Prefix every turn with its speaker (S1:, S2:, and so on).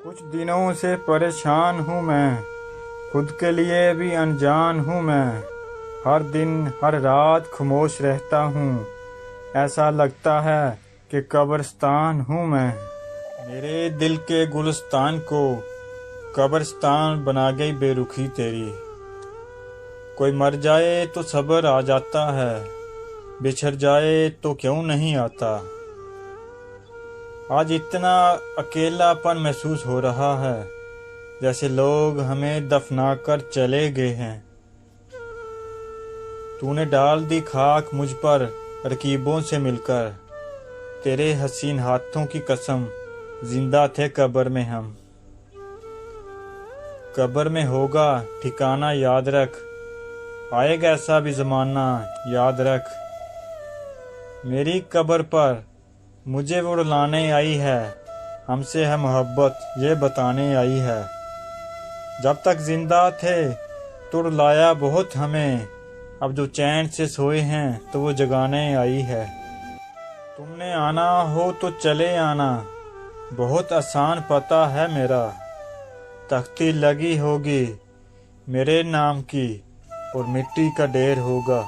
S1: कुछ दिनों से परेशान हूँ मैं, खुद के लिए भी अनजान हूँ मैं। हर दिन हर रात खामोश रहता हूँ, ऐसा लगता है कि कब्रिस्तान हूँ मैं। मेरे दिल के गुलिस्तान को कब्रिस्तान बना गई बेरुखी तेरी। कोई मर जाए तो सब्र आ जाता है, बिछड़ जाए तो क्यों नहीं आता। आज इतना अकेलापन महसूस हो रहा है, जैसे लोग हमें दफना कर चले गए हैं। तूने डाल दी खाक मुझ पर रकीबों से मिलकर, तेरे हसीन हाथों की कसम जिंदा थे कब्र में हम। कब्र में होगा ठिकाना याद रख, आएगा ऐसा भी ज़माना याद रख। मेरी कब्र पर मुझे वो रुलाने आई है, हमसे है मोहब्बत ये बताने आई है। जब तक जिंदा थे तो रुलाया बहुत हमें, अब जो चैन से सोए हैं तो वो जगाने आई है। तुमने आना हो तो चले आना, बहुत आसान पता है मेरा। तख्ती लगी होगी मेरे नाम की और मिट्टी का ढेर होगा।